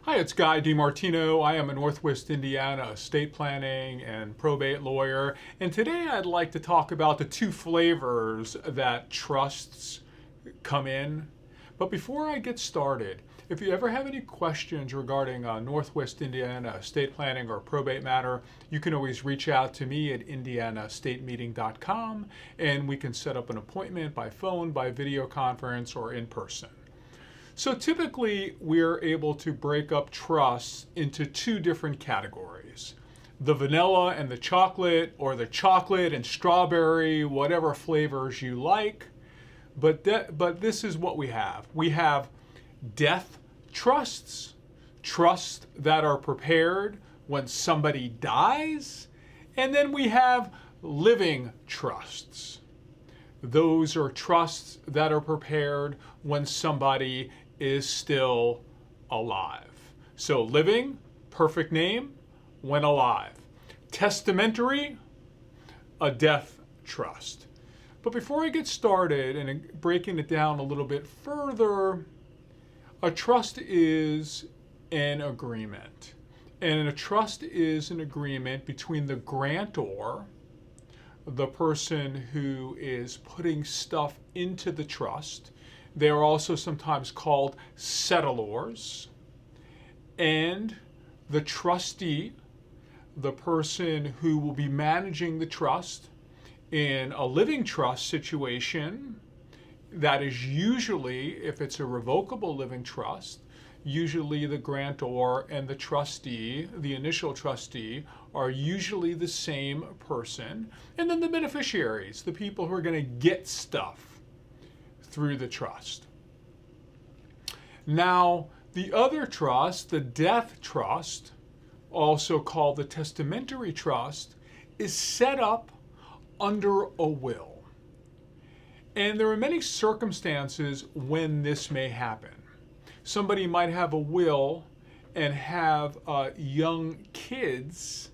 Hi, it's Guy DiMartino. I am a Northwest Indiana estate planning and probate lawyer. And today I'd like to talk about the two flavors that trusts come in. But before I get started, if you ever have any questions regarding Northwest Indiana estate planning or probate matter, you can always reach out to me at indianaestatemeeting.com and we can set up an appointment by phone, by video conference, or in person. So typically, we're able to break up trusts into two different categories. The vanilla and the chocolate, or the chocolate and strawberry, whatever flavors you like. But this is what we have. We have death trusts, trusts that are prepared when somebody dies, and then we have living trusts. Those are trusts that are prepared when somebody is still alive. So living, perfect name, when alive. Testamentary, a death trust. But before I get started and breaking it down a little bit further, a trust is an agreement. And a trust is an agreement between the grantor, the person who is putting stuff into the trust. They are also sometimes called settlors. And the trustee, the person who will be managing the trust. In a living trust situation, that is usually, if it's a revocable living trust, usually the grantor and the trustee, the initial trustee, are usually the same person. And then the beneficiaries, the people who are going to get stuff through the trust. Now, the other trust, the death trust, also called the testamentary trust, is set up under a will. And there are many circumstances when this may happen. Somebody might have a will and have young kids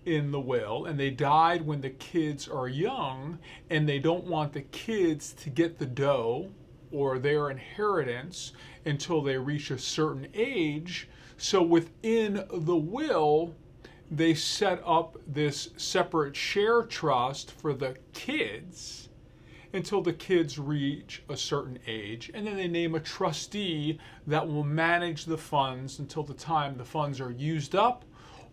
in the will, and they died when the kids are young, and they don't want the kids to get the dough or their inheritance until they reach a certain age. So within the will, they set up this separate share trust for the kids until the kids reach a certain age, and then they name a trustee that will manage the funds until the time the funds are used up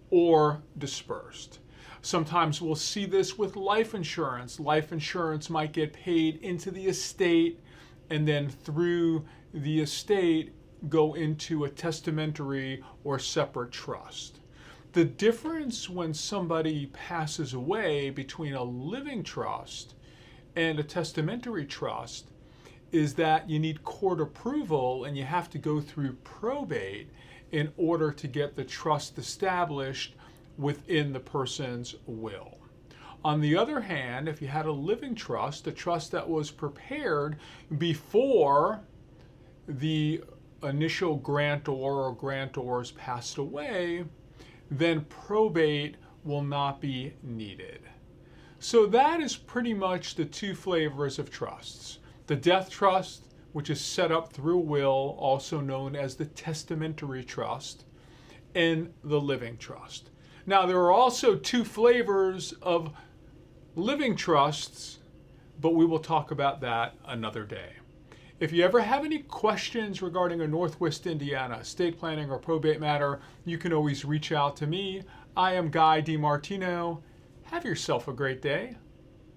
or dispersed. Sometimes we'll see this with life insurance. Life insurance might get paid into the estate and then through the estate go into a testamentary or separate trust. The difference when somebody passes away between a living trust and a testamentary trust is that you need court approval and you have to go through probate in order to get the trust established within the person's will. On the other hand, if you had a living trust, a trust that was prepared before the initial grantor or grantors passed away, then probate will not be needed. So that is pretty much the two flavors of trusts. The death trust, which is set up through a will, also known as the testamentary trust, and the living trust. Now, there are also two flavors of living trusts, but we will talk about that another day. If you ever have any questions regarding a Northwest Indiana estate planning or probate matter, you can always reach out to me. I am Guy DiMartino. Have yourself a great day.